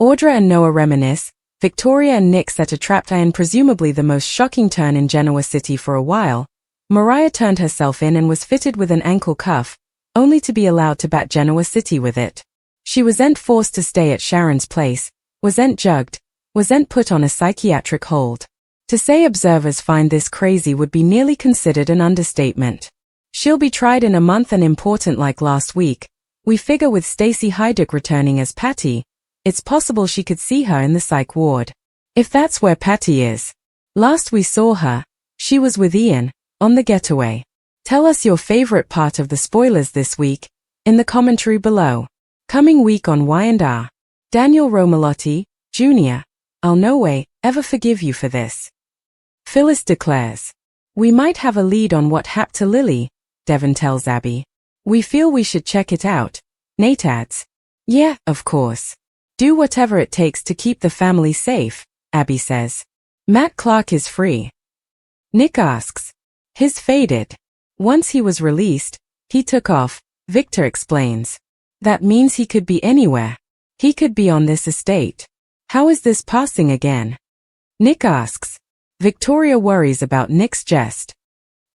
Audra and Noah reminisce. Victoria and Nick set a trap in presumably the most shocking turn in Genoa City for a while. Mariah turned herself in and was fitted with an ankle cuff, only to be allowed to bat Genoa City with it. She wasn't forced to stay at Sharon's place, wasn't jugged, wasn't put on a psychiatric hold. To say observers find this crazy would be nearly considered an understatement. She'll be tried in a month, and important like last week, we figure with Stacey Hydick returning as Patty, it's possible she could see her in the psych ward. If that's where Patty is. Last we saw her, she was with Ian, on the getaway. Tell us your favorite part of the spoilers this week, in the commentary below. Coming week on Y&R. Daniel Romalotti, Jr. I'll no way ever forgive you for this. Phyllis declares. We might have a lead on what happened to Lily, Devon tells Abby. We feel we should check it out, Nate adds. Yeah, of course. Do whatever it takes to keep the family safe, Abby says. Matt Clark is free. Nick asks. His faded. Once he was released, he took off, Victor explains. That means he could be anywhere. He could be on this estate. How is this passing again? Nick asks. Victoria worries about Nick's jest.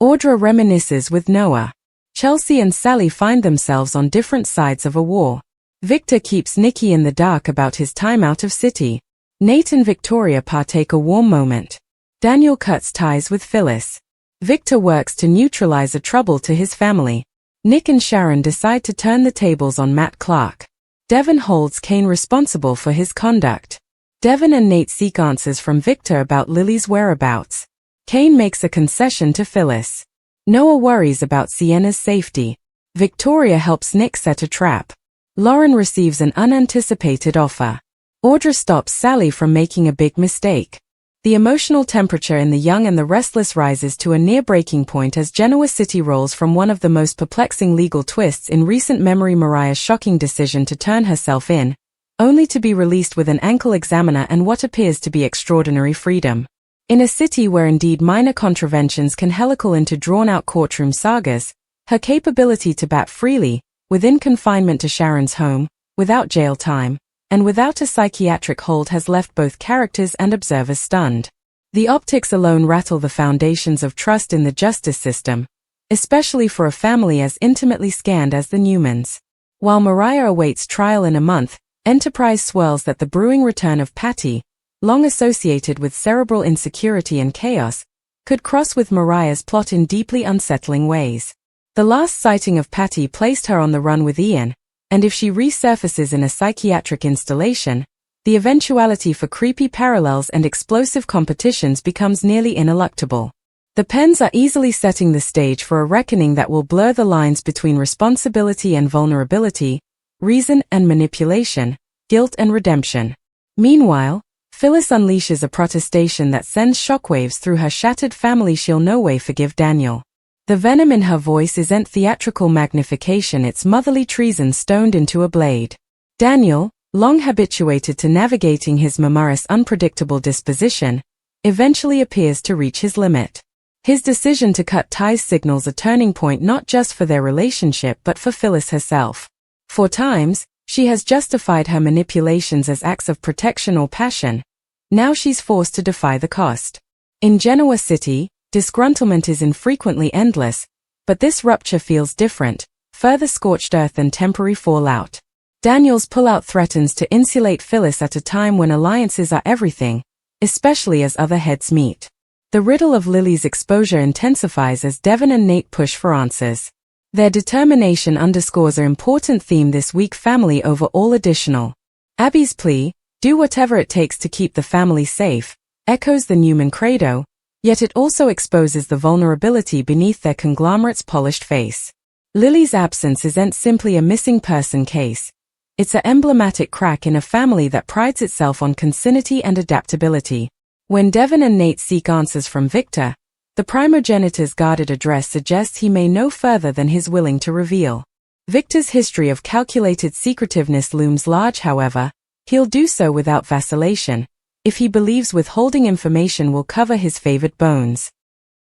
Audra reminisces with Noah. Chelsea and Sally find themselves on different sides of a war. Victor keeps Nicky in the dark about his time out of city. Nate and Victoria partake a warm moment. Daniel cuts ties with Phyllis. Victor works to neutralize a trouble to his family. Nick and Sharon decide to turn the tables on Matt Clark. Devon holds Kane responsible for his conduct. Devon and Nate seek answers from Victor about Lily's whereabouts. Kane makes a concession to Phyllis. Noah worries about Sienna's safety. Victoria helps Nick set a trap. Lauren receives an unanticipated offer. Audra stops Sally from making a big mistake. The emotional temperature in the young and the restless rises to a near breaking point as Genoa City rolls from one of the most perplexing legal twists in recent memory, Mariah's shocking decision to turn herself in, only to be released with an ankle examiner and what appears to be extraordinary freedom. In a city where indeed minor contraventions can helical into drawn-out courtroom sagas, her capability to bat freely, within confinement to Sharon's home, without jail time, and without a psychiatric hold has left both characters and observers stunned. The optics alone rattle the foundations of trust in the justice system, especially for a family as intimately scanned as the Newmans. While Mariah awaits trial in a month, Enterprise swirls that the brewing return of Patty, long associated with cerebral insecurity and chaos, could cross with Mariah's plot in deeply unsettling ways. The last sighting of Patty placed her on the run with Ian, and if she resurfaces in a psychiatric installation, the eventuality for creepy parallels and explosive competitions becomes nearly ineluctable. The pens are easily setting the stage for a reckoning that will blur the lines between responsibility and vulnerability, reason and manipulation, guilt and redemption. Meanwhile, Phyllis unleashes a protestation that sends shockwaves through her shattered family. She'll no way forgive Daniel. The venom in her voice isn't theatrical magnification, it's motherly treason stoned into a blade. Daniel, long habituated to navigating his murmurous, unpredictable disposition, eventually appears to reach his limit. His decision to cut ties signals a turning point not just for their relationship but for Phyllis herself. For times, she has justified her manipulations as acts of protection or passion. Now she's forced to defy the cost. In Genoa City, disgruntlement is infrequently endless, but this rupture feels different, further scorched earth and temporary fallout. Daniel's pullout threatens to insulate Phyllis at a time when alliances are everything, especially as other heads meet. The riddle of Lily's exposure intensifies as Devon and Nate push for answers. Their determination underscores an important theme this week: family over all additional. Abby's plea, do whatever it takes to keep the family safe, echoes the Newman credo, yet it also exposes the vulnerability beneath their conglomerate's polished face. Lily's absence isn't simply a missing person case. It's an emblematic crack in a family that prides itself on consanity and adaptability. When Devon and Nate seek answers from Victor, the primogenitor's guarded address suggests he may know further than he's willing to reveal. Victor's history of calculated secretiveness looms large, however. He'll do so without vacillation, if he believes withholding information will cover his favored bones.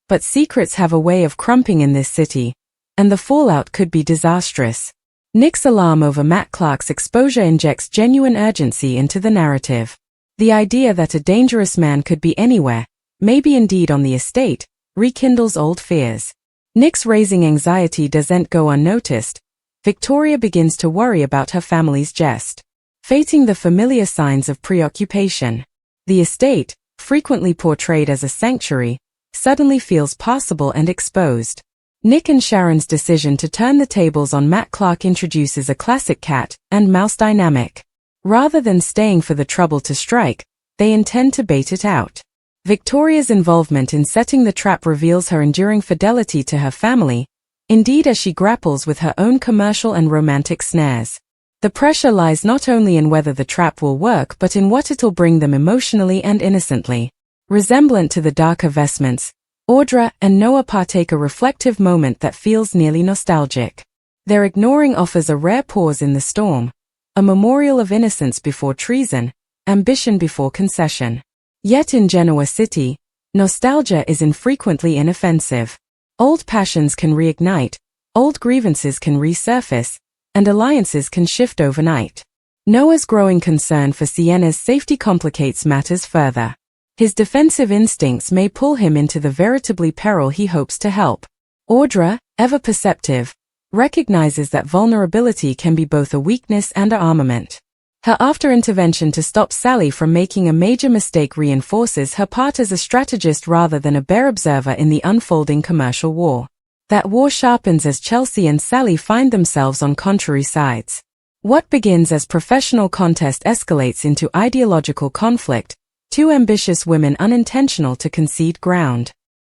But secrets have a way of crumping in this city, and the fallout could be disastrous. Nick's alarm over Matt Clark's exposure injects genuine urgency into the narrative. The idea that a dangerous man could be anywhere, maybe indeed on the estate, rekindles old fears. Nick's raising anxiety doesn't go unnoticed. Victoria begins to worry about her family's jest, fating the familiar signs of preoccupation. The estate, frequently portrayed as a sanctuary, suddenly feels possible and exposed. Nick and Sharon's decision to turn the tables on Matt Clark introduces a classic cat and mouse dynamic. Rather than staying for the trouble to strike, they intend to bait it out. Victoria's involvement in setting the trap reveals her enduring fidelity to her family, indeed as she grapples with her own commercial and romantic snares. The pressure lies not only in whether the trap will work but in what it'll bring them emotionally and innocently. Resemblant to the darker vestments, Audra and Noah partake a reflective moment that feels nearly nostalgic. Their ignoring offers a rare pause in the storm, a memorial of innocence before treason, ambition before concession. Yet in Genoa City, nostalgia is infrequently inoffensive. Old passions can reignite, old grievances can resurface, and alliances can shift overnight. Noah's growing concern for Sienna's safety complicates matters further. His defensive instincts may pull him into the veritably peril he hopes to help. Audra, ever perceptive, recognizes that vulnerability can be both a weakness and an armament. Her after-intervention to stop Sally from making a major mistake reinforces her part as a strategist rather than a bare observer in the unfolding commercial war. That war sharpens as Chelsea and Sally find themselves on contrary sides. What begins as professional contest escalates into ideological conflict, two ambitious women unintentional to concede ground.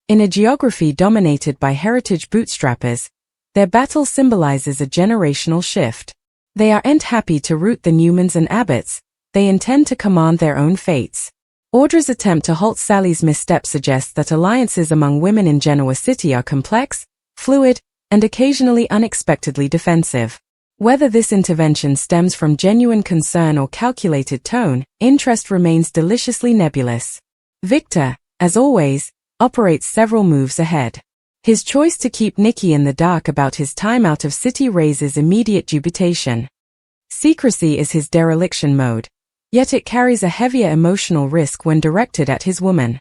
In a geography dominated by heritage bootstrappers, their battle symbolizes a generational shift. They aren't happy to root the Newmans and Abbotts, they intend to command their own fates. Audra's attempt to halt Sally's misstep suggests that alliances among women in Genoa City are complex, fluid, and occasionally unexpectedly defensive. Whether this intervention stems from genuine concern or calculated tone, interest remains deliciously nebulous. Victor, as always, operates several moves ahead. His choice to keep Nikki in the dark about his time out of city raises immediate dubitation. Secrecy is his dereliction mode, yet it carries a heavier emotional risk when directed at his woman.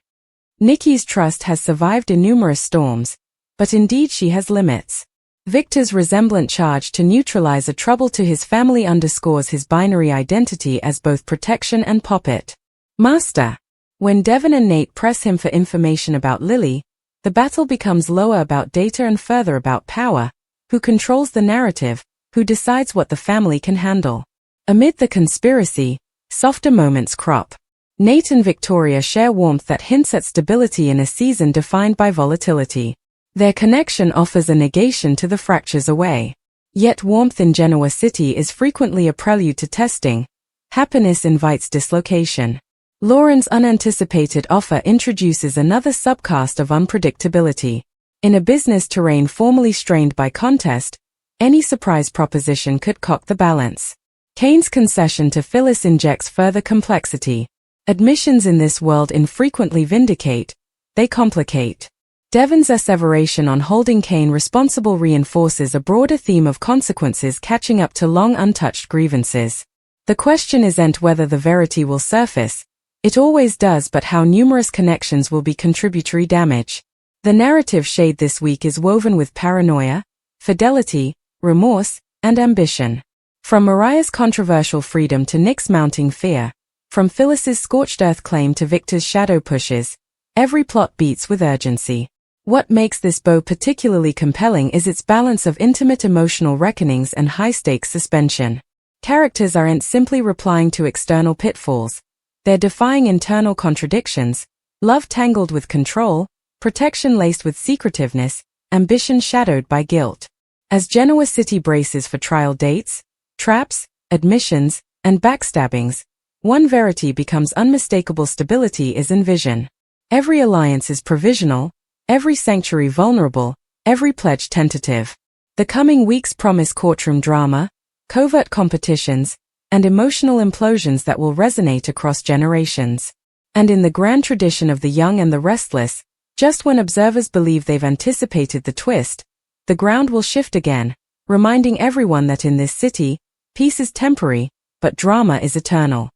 Nikki's trust has survived innumerous storms, but indeed she has limits. Victor's resemblant charge to neutralize a trouble to his family underscores his binary identity as both protection and puppet. Master. When Devon and Nate press him for information about Lily, the battle becomes lower about data and further about power, who controls the narrative, who decides what the family can handle. Amid the conspiracy, softer moments crop. Nate and Victoria share warmth that hints at stability in a season defined by volatility. Their connection offers a negation to the fractures away. Yet warmth in Genoa City is frequently a prelude to testing. Happiness invites dislocation. Lauren's unanticipated offer introduces another subcast of unpredictability. In a business terrain formerly strained by contest, any surprise proposition could cock the balance. Kane's concession to Phyllis injects further complexity. Admissions in this world infrequently vindicate, they complicate. Devon's asseveration on holding Kane responsible reinforces a broader theme of consequences catching up to long untouched grievances. The question isn't whether the verity will surface. It always does, but how numerous connections will be contributory damage. The narrative shade this week is woven with paranoia, fidelity, remorse, and ambition. From Mariah's controversial freedom to Nick's mounting fear, from Phyllis's scorched earth claim to Victor's shadow pushes, every plot beats with urgency. What makes this bow particularly compelling is its balance of intimate emotional reckonings and high-stakes suspension. Characters aren't simply replying to external pitfalls. They're defying internal contradictions, love tangled with control, protection laced with secretiveness, ambition shadowed by guilt. As Genoa City braces for trial dates, traps, admissions, and backstabbings, one verity becomes unmistakable: stability is in vision. Every alliance is provisional, every sanctuary vulnerable, every pledge tentative. The coming weeks promise courtroom drama, covert competitions, and emotional implosions that will resonate across generations. And in the grand tradition of the young and the restless, just when observers believe they've anticipated the twist, the ground will shift again, reminding everyone that in this city, peace is temporary, but drama is eternal.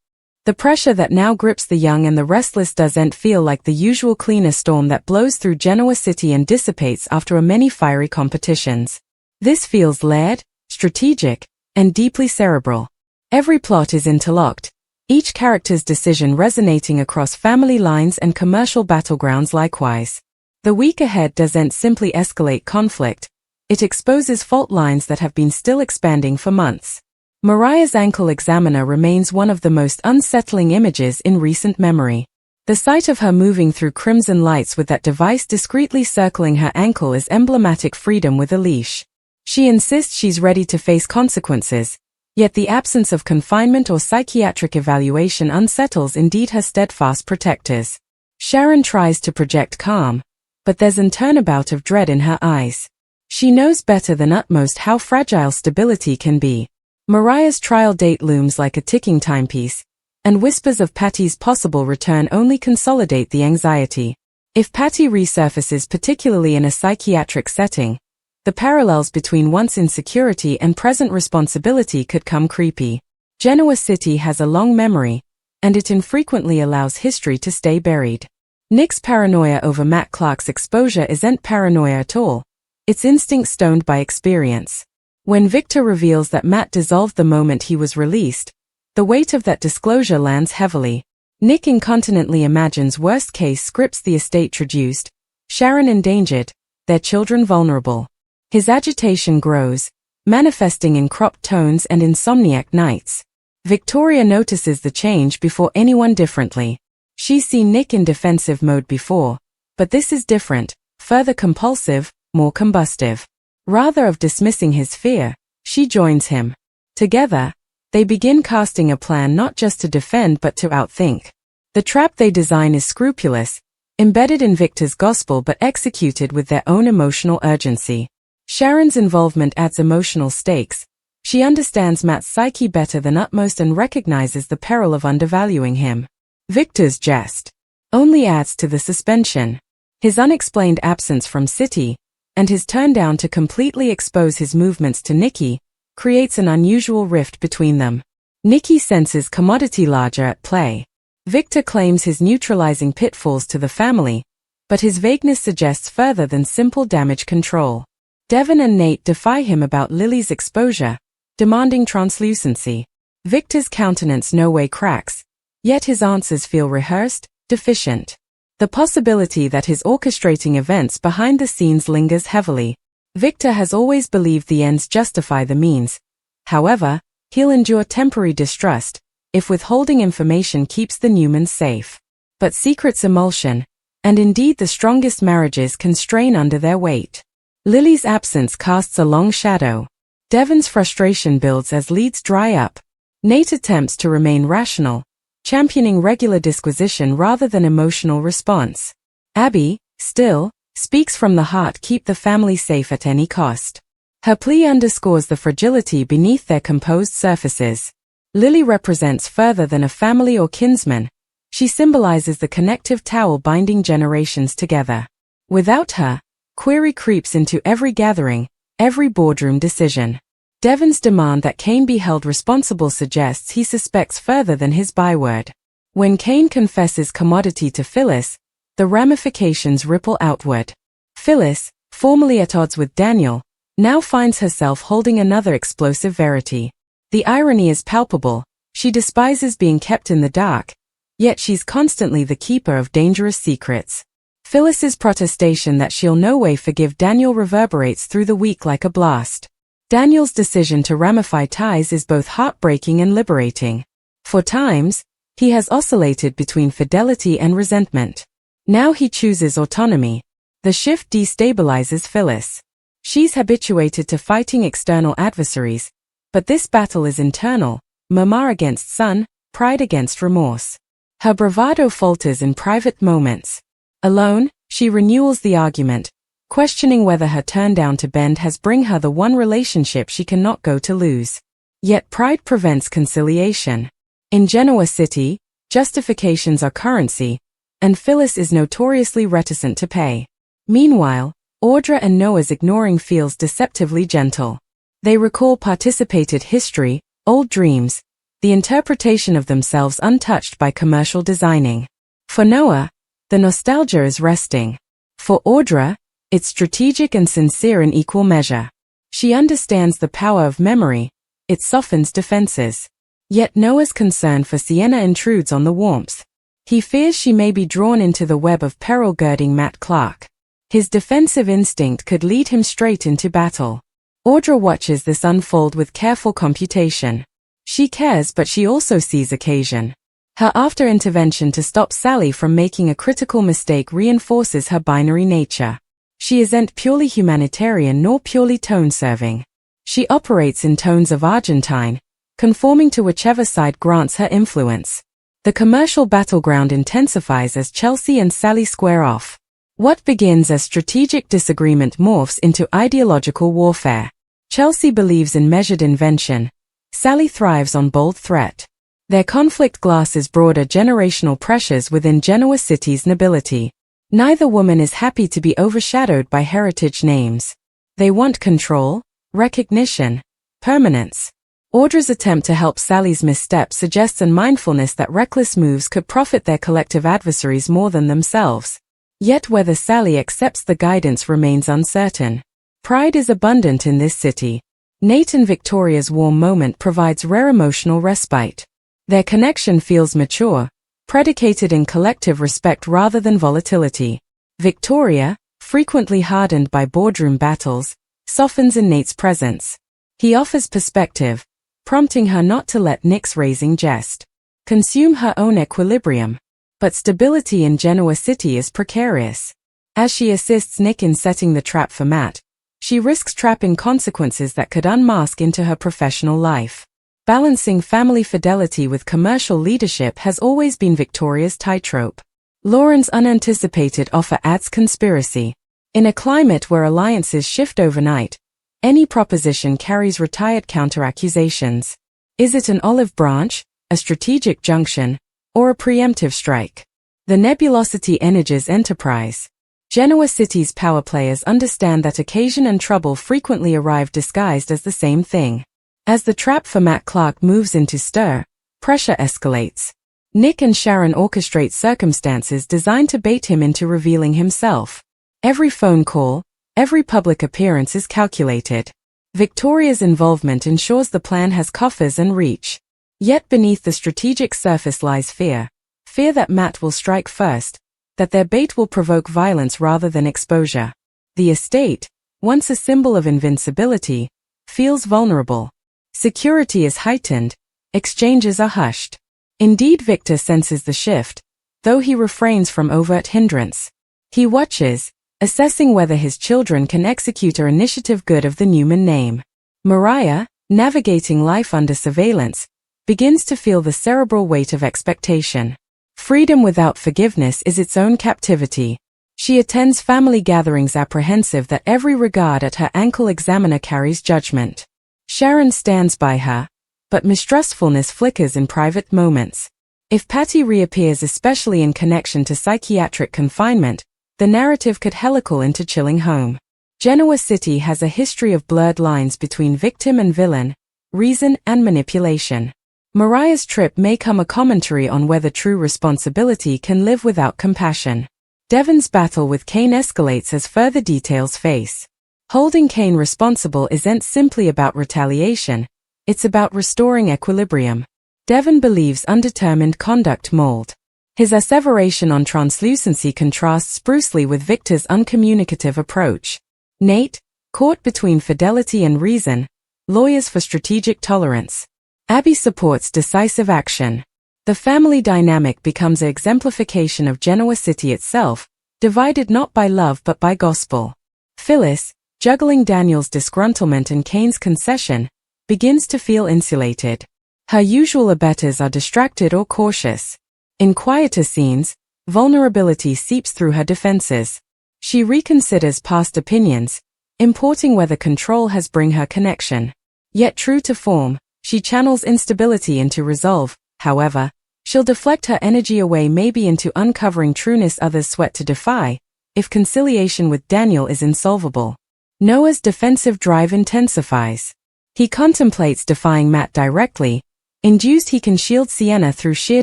The pressure that now grips the young and the restless doesn't feel like the usual cleaner storm that blows through Genoa City and dissipates after many fiery competitions. This feels layered, strategic, and deeply cerebral. Every plot is interlocked, each character's decision resonating across family lines and commercial battlegrounds likewise. The week ahead doesn't simply escalate conflict, it exposes fault lines that have been still expanding for months. Mariah's ankle examiner remains one of the most unsettling images in recent memory. The sight of her moving through crimson lights with that device discreetly circling her ankle is emblematic freedom with a leash. She insists she's ready to face consequences, yet the absence of confinement or psychiatric evaluation unsettles indeed her steadfast protectors. Sharon tries to project calm, but there's an turnabout of dread in her eyes. She knows better than utmost how fragile stability can be. Mariah's trial date looms like a ticking timepiece, and whispers of Patty's possible return only consolidate the anxiety. If Patty resurfaces, particularly in a psychiatric setting, the parallels between once insecurity and present responsibility could come creepy. Genoa City has a long memory, and it infrequently allows history to stay buried. Nick's paranoia over Matt Clark's exposure isn't paranoia at all, it's instinct stoned by experience. When Victor reveals that Matt dissolved the moment he was released, the weight of that disclosure lands heavily. Nick incontinently imagines worst-case scripts: the estate traduced, Sharon endangered, their children vulnerable. His agitation grows, manifesting in cropped tones and insomniac nights. Victoria notices the change before anyone differently. She's seen Nick in defensive mode before, but this is different, further compulsive, more combustive. Rather of dismissing his fear, she joins him. Together, they begin casting a plan not just to defend but to outthink. The trap they design is scrupulous, embedded in Victor's gospel but executed with their own emotional urgency. Sharon's involvement adds emotional stakes. She understands Matt's psyche better than utmost and recognizes the peril of undervaluing him. Victor's jest only adds to the suspension. His unexplained absence from City, and his turn down to completely expose his movements to Nikki, creates an unusual rift between them. Nikki senses commodity larger at play. Victor claims his neutralizing pitfalls to the family, but his vagueness suggests further than simple damage control. Devon and Nate defy him about Lily's exposure, demanding translucency. Victor's countenance no way cracks, yet his answers feel rehearsed, deficient. The possibility that he's orchestrating events behind the scenes lingers heavily. Victor has always believed the ends justify the means. However, he'll endure temporary distrust if withholding information keeps the Newmans safe. But secrets emulsion, and indeed the strongest marriages can strain under their weight. Lily's absence casts a long shadow. Devon's frustration builds as leads dry up. Nate attempts to remain rational, championing regular disquisition rather than emotional response. Abby, still, speaks from the heart: keep the family safe at any cost. Her plea underscores the fragility beneath their composed surfaces. Lily represents further than a family or kinsman. She symbolizes the connective towel binding generations together. Without her, query creeps into every gathering, every boardroom decision. Devon's demand that Kane be held responsible suggests he suspects further than his byword. When Kane confesses commodity to Phyllis, the ramifications ripple outward. Phyllis, formerly at odds with Daniel, now finds herself holding another explosive verity. The irony is palpable. She despises being kept in the dark, yet she's constantly the keeper of dangerous secrets. Phyllis's protestation that she'll no way forgive Daniel reverberates through the week like a blast. Daniel's decision to ramify ties is both heartbreaking and liberating. For times, he has oscillated between fidelity and resentment. Now he chooses autonomy. The shift destabilizes Phyllis. She's habituated to fighting external adversaries, but this battle is internal: mama against son, pride against remorse. Her bravado falters in private moments. Alone, she renewals the argument, questioning whether her turn down to bend has bring her the one relationship she cannot go to lose. Yet pride prevents conciliation. In Genoa City, justifications are currency, and Phyllis is notoriously reticent to pay. Meanwhile, Audra and Noah's ignoring feels deceptively gentle. They recall participated history, old dreams, the interpretation of themselves untouched by commercial designing. For Noah, the nostalgia is resting. For Audra, it's strategic and sincere in equal measure. She understands the power of memory, it softens defenses. Yet Noah's concern for Sienna intrudes on the warmth. He fears she may be drawn into the web of peril girding Matt Clark. His defensive instinct could lead him straight into battle. Audra watches this unfold with careful computation. She cares, but she also sees occasion. Her after-intervention to stop Sally from making a critical mistake reinforces her binary nature. She isn't purely humanitarian nor purely tone-serving. She operates in tones of Argentine, conforming to whichever side grants her influence. The commercial battleground intensifies as Chelsea and Sally square off. What begins as strategic disagreement morphs into ideological warfare. Chelsea believes in measured invention. Sally thrives on bold threat. Their conflict glasses broader generational pressures within Genoa City's nobility. Neither woman is happy to be overshadowed by heritage names. They want control, recognition, permanence. Audra's attempt to help Sally's misstep suggests a mindfulness that reckless moves could profit their collective adversaries more than themselves. Yet whether Sally accepts the guidance remains uncertain. Pride is abundant in this city. Nate and Victoria's warm moment provides rare emotional respite. Their connection feels mature, predicated in collective respect rather than volatility. Victoria, frequently hardened by boardroom battles, softens in Nate's presence. He offers perspective, prompting her not to let Nick's raising jest consume her own equilibrium. But stability in Genoa City is precarious. As she assists Nick in setting the trap for Matt, she risks trapping consequences that could unmask into her professional life. Balancing family fidelity with commercial leadership has always been Victoria's tightrope. Lauren's unanticipated offer adds conspiracy. In a climate where alliances shift overnight, any proposition carries retired counter-accusations. Is it an olive branch, a strategic junction, or a preemptive strike? The nebulosity energizes enterprise. Genoa City's power players understand that occasion and trouble frequently arrive disguised as the same thing. As the trap for Matt Clark moves into stir, pressure escalates. Nick and Sharon orchestrate circumstances designed to bait him into revealing himself. Every phone call, every public appearance is calculated. Victoria's involvement ensures the plan has coffers and reach. Yet beneath the strategic surface lies fear. Fear that Matt will strike first, that their bait will provoke violence rather than exposure. The estate, once a symbol of invincibility, feels vulnerable. Security is heightened, exchanges are hushed. Indeed, Victor senses the shift, though he refrains from overt hindrance. He watches, assessing whether his children can execute an initiative good of the Newman name. Mariah, navigating life under surveillance, begins to feel the cerebral weight of expectation. Freedom without forgiveness is its own captivity. She attends family gatherings apprehensive that every regard at her ankle examiner carries judgment. Sharon stands by her, but mistrustfulness flickers in private moments. If Patty reappears, especially in connection to psychiatric confinement, the narrative could helical into chilling home. Genoa City has a history of blurred lines between victim and villain, reason and manipulation. Mariah's trip may come a commentary on whether true responsibility can live without compassion. Devon's battle with Kane escalates as further details face. Holding Kane responsible isn't simply about retaliation, it's about restoring equilibrium. Devon believes undetermined conduct mold. His asseveration on translucency contrasts sprucely with Victor's uncommunicative approach. Nate, caught between fidelity and reason, lawyers for strategic tolerance. Abby supports decisive action. The family dynamic becomes an exemplification of Genoa City itself, divided not by love but by gospel. Phyllis, juggling Daniel's disgruntlement and Kane's concession, begins to feel insulated. Her usual abettors are distracted or cautious. In quieter scenes, vulnerability seeps through her defenses. She reconsiders past opinions, importing whether control has bring her connection. Yet true to form, she channels instability into resolve. However, she'll deflect her energy away, maybe into uncovering trueness others sweat to defy, if conciliation with Daniel is insolvable. Noah's defensive drive intensifies. He contemplates defying Matt directly, induced he can shield Sienna through sheer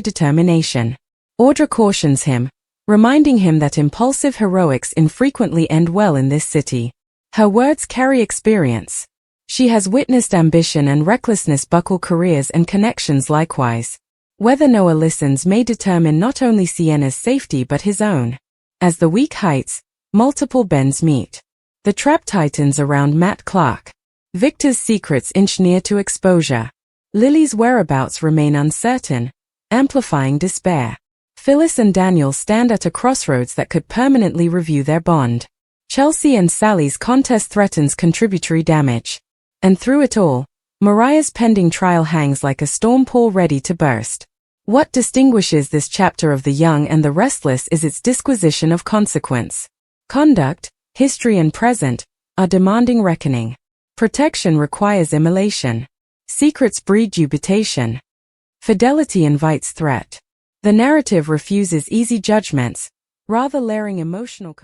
determination. Audra cautions him, reminding him that impulsive heroics infrequently end well in this city. Her words carry experience. She has witnessed ambition and recklessness buckle careers and connections likewise. Whether Noah listens may determine not only Sienna's safety but his own. As the week heights, multiple bends meet. The trap tightens around Matt Clark. Victor's secrets inch near to exposure. Lily's whereabouts remain uncertain, amplifying despair. Phyllis and Daniel stand at a crossroads that could permanently review their bond. Chelsea and Sally's contest threatens contributory damage. And through it all, Mariah's pending trial hangs like a storm pall ready to burst. What distinguishes this chapter of The Young and the Restless is its disquisition of consequence. Conduct, history and present, are demanding reckoning. Protection requires immolation. Secrets breed dubitation. Fidelity invites threat. The narrative refuses easy judgments, rather layering emotional